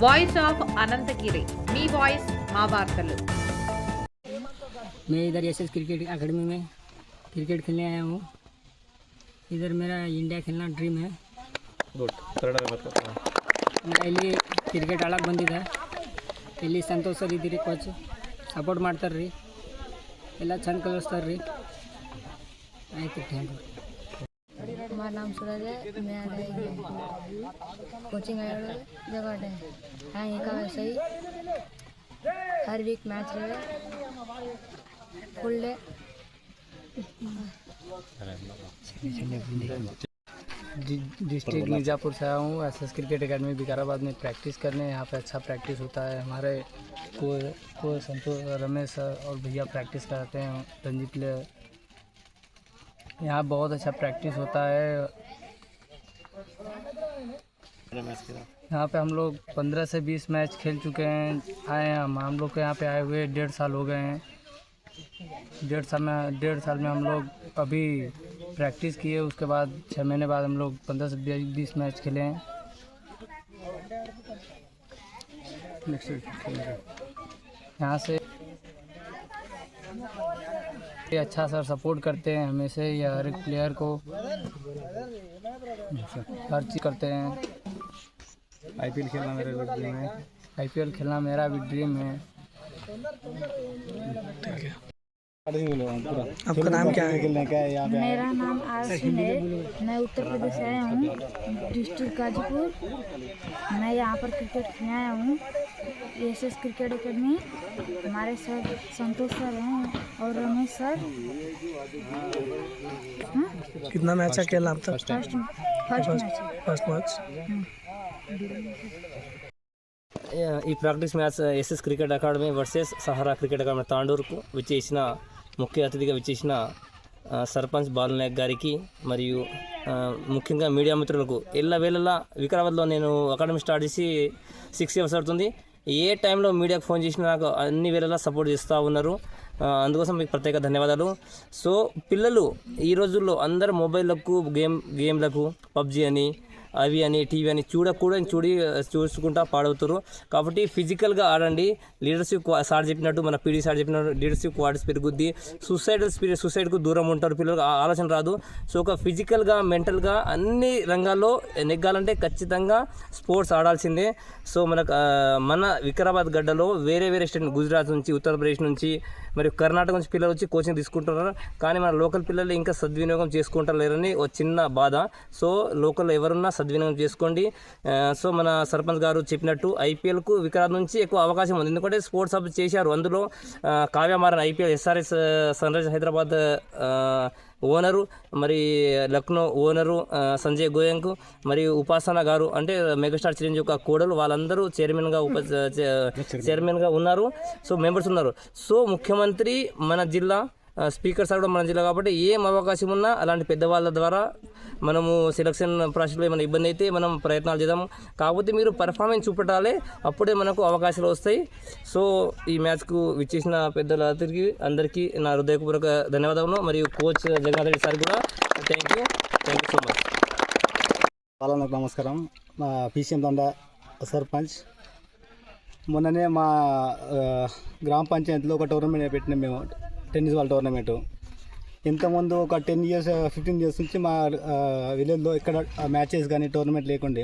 Voice of Anantagiri, మీ voice మా వార్తలు। मैं इधर एसएस क्रिकेट एकेडमी में क्रिकेट खेलने आया हूँ। इधर मेरा इंडिया खेलना ड्रीम है। मैं ಇಲ್ಲಿ ಕ್ರಿಕೆಟ್ ಆಡಕ್ಕೆ ಬಂದಿದ್ದೆ। ಇಲ್ಲಿ ಸಂತೋಷ್ ಸರ್ ಇದ್ದೀರಿ, ಕೋಚ್ ಸಪೋರ್ಟ್ ಮಾಡ್ತಾರೆ ರೀ, ಎಲ್ಲ ಚಂದ ಕಲಿಸ್ತಾರೆ ರೀ। ಆಯ್ತು, ಥ್ಯಾಂಕ್ ಯು। हमारा नाम सूरज है। मैं कोचिंग आया जगह है का वैसे ही हर वीक मैच रहे फुल डे। डिस्ट्रिक्ट मिर्ज़ापुर से आया हूँ। एसएस क्रिकेट एकेडमी विकाराबाद में प्रैक्टिस करने। यहाँ पे अच्छा प्रैक्टिस होता है। हमारे को संतोष रमेश और भैया प्रैक्टिस कराते हैं, रणजी प्लेयर। यहाँ बहुत अच्छा प्रैक्टिस होता है। यहाँ पे हम लोग 15 से 20 मैच खेल चुके हैं। आए हैं हम लोग के यहाँ पे आए हुए 1.5 साल हो गए हैं। 1.5 साल में हम लोग अभी प्रैक्टिस किए, उसके बाद 6 महीने बाद हम लोग 15 से 20 मैच खेले हैं। यहाँ से ये अच्छा सर सपोर्ट करते हैं हमेशा, या हर एक प्लेयर को हर चीज़ करते हैं। आईपीएल खेलना मेरा भी ड्रीम है। आईपीएल खेलना मेरा भी ड्रीम है। आपका नाम क्या है? मेरा नाम आरसिन है। मैं उत्तर प्रदेश से आया हूँ, डिस्ट्रिक्ट गाजीपुर। मैं यहाँ पर क्रिकेट खेलने आया हूँ, एसएस क्रिकेट एकेडमी। हमारे सर संतोष सर हैं और रमेश सर। कितना मैच खेला आप तक? First match. ఈ practice match SS cricket academy versus Sahara cricket academy తాండూరుకు విచ్చేసిన ముఖ్య అతిథిగా విచ్చేసిన సర్పంచ్ బాలనాయక్ గారికి మరియు ముఖ్యంగా మీడియా మిత్రులకు ఎల్లవేళలా వికారాబాద్లో నేను అకాడమీ స్టార్ట్ చేసి 6 ఇయర్స్ అవుతుంది। ఏ టైంలో మీడియాకు ఫోన్ చేసినా నాకు అన్ని వేళలా సపోర్ట్ చేస్తూ ఉన్నారు। అందుకోసం మీకు ప్రత్యేక ధన్యవాదాలు। సో పిల్లలు ఈ రోజుల్లో అందరు మొబైల్లకు గేమ్లకు పబ్జీ అని అవి అని టీవీ అని చూసుకుంటా పాడవుతారు। కాబట్టి ఫిజికల్గా ఆడండి। లీడర్షిప్ సార్ చెప్పినట్టు, మన పీడీ సార్ చెప్పినట్టు లీడర్షిప్ క్వాలిటీస్ పెరుగుద్ది। సూసైడ్కు దూరం ఉంటారు పిల్లలకు, ఆలోచన రాదు। సో ఒక ఫిజికల్గా మెంటల్గా అన్ని రంగాల్లో నెగ్గాలంటే ఖచ్చితంగా స్పోర్ట్స్ ఆడాల్సిందే। సో మన వికారాబాద్ గడ్డలో వేరే స్టేట్, గుజరాత్ నుంచి, ఉత్తరప్రదేశ్ నుంచి మరియు కర్ణాటక నుంచి పిల్లలు వచ్చి కోచింగ్ తీసుకుంటున్నారు, కానీ మన లోకల్ పిల్లలు ఇంకా సద్వినియోగం చేసుకుంటలేరని ఒక చిన్న బాధ। సో లోకల్ ఎవరున్నా సద్వినియోగం చేసుకోండి। సో మన సర్పంచ్ గారు చెప్పినట్టు ఐపీఎల్కు వికారాబాద్ నుంచి ఎక్కువ అవకాశం ఉంది, ఎందుకంటే స్పోర్ట్స్ హబ్ చేశారు। అందులో Kavya Maran IPL SRS Sunrisers Hyderabad owner, మరి లక్నో ఓనరు సంజయ్ గోయంక్, మరియు ఉపాసన గారు అంటే మెగాస్టార్ చిరంజీవి యొక్క కోడలు, వాళ్ళందరూ చైర్మన్గా ఉన్నారు। సో మెంబర్స్ ఉన్నారు। సో ముఖ్యమంత్రి మన జిల్లా, స్పీకర్ సార్ కూడా మన జిల్లా, కాబట్టి ఏం అవకాశం ఉన్నా అలాంటి పెద్దవాళ్ళ ద్వారా మనము సెలక్షన్ ప్రాసెస్లో ఏమైనా ఇబ్బంది అయితే మనం ప్రయత్నాలు చేద్దాం। కాకపోతే మీరు పర్ఫార్మెన్స్ చూపెట్టాలి, అప్పుడే మనకు అవకాశాలు వస్తాయి। సో ఈ మ్యాచ్కు విచ్చేసిన పెద్దలందరికీ అందరికీ నా హృదయపూర్వక ధన్యవాదాలు, మరియు కోచ్ జగన్నాథ్ రెడ్డి సార్ కూడా థ్యాంక్ యూ సో మచ్। వాళ్ళకు నమస్కారం। మా పీసీఎం తండ సర్పంచ్ మొన్ననే మా గ్రామ పంచాయతీలో ఒక టోర్నమెంట్ పెట్టినాం మేము, టెన్నిస్ బాల్ టోర్నమెంటు। ఇంతకుముందు ఒక 10 ఇయర్స్ 15 ఇయర్స్ నుంచి మా విలేజ్లో ఇక్కడ మ్యాచెస్ కానీ టోర్నమెంట్ లేకుండే।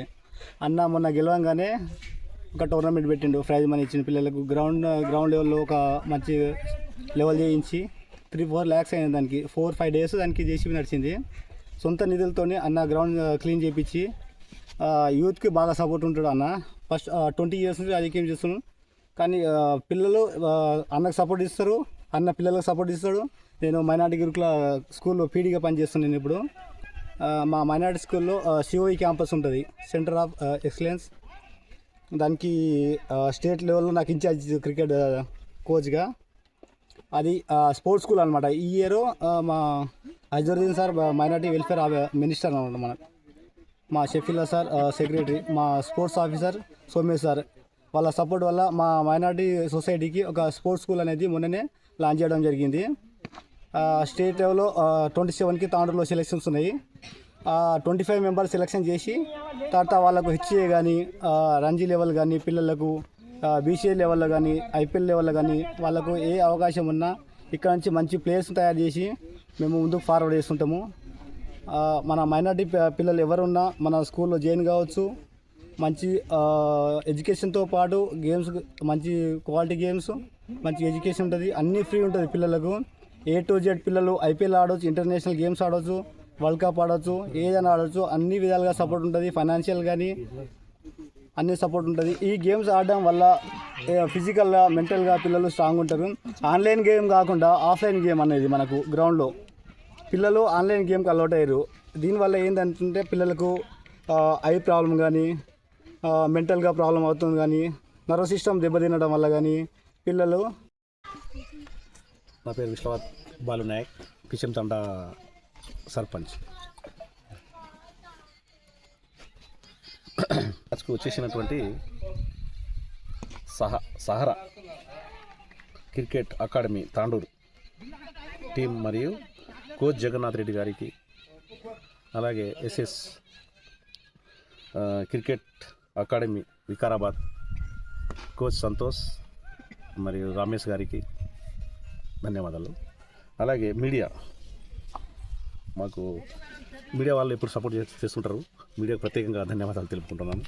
అన్న మొన్న గెలవంగానే ఒక టోర్నమెంట్ పెట్టిండు, ప్రైజ్ మనీ ఇచ్చిన పిల్లలకు। గ్రౌండ్ లెవెల్లో ఒక మంచి లెవెల్ చేయించి 3-4 lakhs అయింది దానికి। 4-5 days దానికి జేసీబీ నడిచింది। సొంత నిధులతోనే అన్న గ్రౌండ్ క్లీన్ చేయించి యూత్కి బాగా సపోర్ట్ ఉంటాడు అన్న। ఫస్ట్ 20 years నుంచి రాజకీయం చేస్తున్నాడు, కానీ పిల్లలు అన్నకు సపోర్ట్ ఇస్తారు, అన్న పిల్లలకు సపోర్ట్ ఇస్తాడు। నేను మైనార్టీ గురుకుల స్కూల్లో పీడీగా పనిచేస్తున్నాను ఇప్పుడు। మా మైనార్టీ స్కూల్లో సిఓఈ క్యాంపస్ ఉంటుంది, సెంటర్ ఆఫ్ ఎక్సలెన్స్। దానికి స్టేట్ లెవెల్లో నాకు ఇన్ఛార్జ్ క్రికెట్ కోచ్గా। అది స్పోర్ట్స్ స్కూల్ అనమాట। ఈ ఇయర్ మా Azharuddin sir minority welfare minister అనమాట, మా షఫీల్లా సార్ సెక్రటరీ, మా స్పోర్ట్స్ ఆఫీసర్ సోమేష్ సార్ వాళ్ళ సపోర్ట్ వల్ల మా మైనార్టీ సొసైటీకి ఒక స్పోర్ట్స్ స్కూల్ అనేది మొన్ననే లాంచ్ చేయడం జరిగింది। స్టేట్ లెవెల్లో 27కి తాండూరులో సెలెక్షన్స్ ఉన్నాయి। 25 మెంబర్స్ సెలెక్షన్ చేసి తర్వాత వాళ్ళకు హెచ్ఏ కానీ రంజీ లెవెల్ కానీ పిల్లలకు బీసీఏ లెవెల్లో కానీ ఐపీఎల్ లెవెల్లో కానీ వాళ్ళకు ఏ అవకాశం ఉన్నా ఇక్కడ నుంచి మంచి ప్లేయర్స్ తయారు చేసి మేము ముందుకు ఫార్వర్డ్ చేస్తుంటాము. మన మైనార్టీ పిల్లలు ఎవరున్నా మన స్కూల్లో జాయిన్ కావచ్చు. మంచి ఎడ్యుకేషన్తో పాటు గేమ్స్, మంచి క్వాలిటీ గేమ్స్, మంచి ఎడ్యుకేషన్ ఉంటుంది, అన్నీ ఫ్రీ ఉంటుంది పిల్లలకు. A to Z పిల్లలు ఐపీఎల్ ఆడవచ్చు, ఇంటర్నేషనల్ గేమ్స్ ఆడవచ్చు, వరల్డ్ కప్ ఆడవచ్చు, ఏదైనా ఆడవచ్చు. అన్ని విధాలుగా సపోర్ట్ ఉంటుంది, ఫైనాన్షియల్ కానీ అన్ని సపోర్ట్ ఉంటుంది. ఈ గేమ్స్ ఆడడం వల్ల ఫిజికల్గా, మెంటల్గా పిల్లలు స్ట్రాంగ్ ఉంటారు. ఆన్లైన్ గేమ్ కాకుండా ఆఫ్లైన్ గేమ్ అనేది మనకు గ్రౌండ్లో పిల్లలు ఆన్లైన్ గేమ్కి అలవాటు అయ్యారు. దీనివల్ల ఏంటంటే పిల్లలకు ఐ ప్రాబ్లం కానీ, మెంటల్గా ప్రాబ్లం అవుతుంది కానీ, నర్వస్ సిస్టమ్ దెబ్బతినడం వల్ల కానీ పిల్లలు. నా పేరు విశ్వనాథ్ బాలు నాయక్, పిసిఎం తండా సర్పంచ్. మ్యాచ్కు వచ్చేసినటువంటి Sahara cricket academy Tandur team మరియు కోచ్ జగన్నాథ్ రెడ్డి గారికి, అలాగే SS cricket academy Vikarabad coach Santosh మరియు రమేష్ గారికి ధన్యవాదాలు. అలాగే మీడియా, మాకు మీడియా వాళ్ళు ఎప్పుడు సపోర్ట్ చేస్తుంటారు. మీడియాకు ప్రత్యేకంగా ధన్యవాదాలు తెలుపుకుంటున్నాను.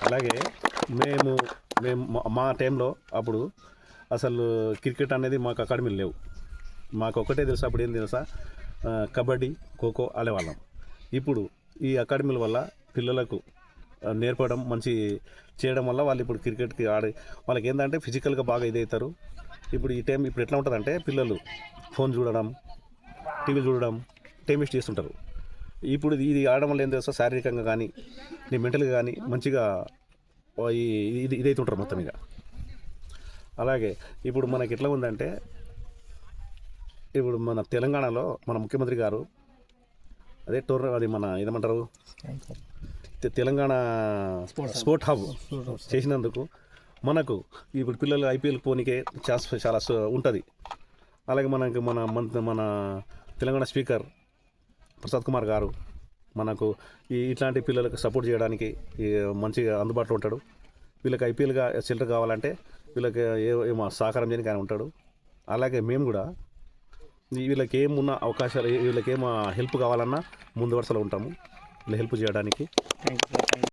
అలాగే మేము మా టైంలో అప్పుడు అసలు క్రికెట్ అనేది మాకు అకాడమీలు లేవు. మాకు ఒకటే తెలుసు, అప్పుడు ఏం తెలుసా, కబడ్డీ, ఖోఖో ఆడేవాళ్ళం. ఇప్పుడు ఈ అకాడమీల వల్ల పిల్లలకు నేర్పడం, మంచి చేయడం వల్ల వాళ్ళు ఇప్పుడు క్రికెట్కి వాళ్ళకి ఏంటంటే ఫిజికల్గా బాగా ఇదవుతారు. ఇప్పుడు ఈ టైం ఇప్పుడు ఎట్లా ఉంటుందంటే పిల్లలు ఫోన్ చూడడం, టీవీ చూడడం, టైం వేస్ట్ చేస్తుంటారు. ఇప్పుడు ఇది ఆడడం వల్ల ఏం తెలుసా, శారీరకంగా కానీ మెంటల్గా కానీ మంచిగా ఇదైతుంటారు మొత్తం ఇక. అలాగే ఇప్పుడు మనకి ఎట్లా ఉందంటే, ఇప్పుడు మన తెలంగాణలో మన ముఖ్యమంత్రి గారు అదే అది మన ఏమంటారు తెలంగాణ స్పోర్ట్ హబ్ చేసినందుకు మనకు ఇప్పుడు పిల్లలు ఐపీఎల్ పోనీకే ఛాన్స్ చాలా ఉంటుంది. అలాగే మన తెలంగాణ స్పీకర్ ప్రసాద్ కుమార్ గారు మనకు ఇట్లాంటి పిల్లలకు సపోర్ట్ చేయడానికి మంచిగా అందుబాటులో ఉంటాడు. వీళ్ళకి ఐపీఎల్గా సెలెక్ట్ కావాలంటే వీళ్ళకి ఏమో సహకారం చేయడానికి ఆయన ఉంటాడు. అలాగే మేము కూడా వీళ్ళకి ఏమున్న అవకాశాలు, వీళ్ళకి ఏమో హెల్ప్ కావాలన్నా ముందు వరుసలో ఉంటాము, వీళ్ళు హెల్ప్ చేయడానికి.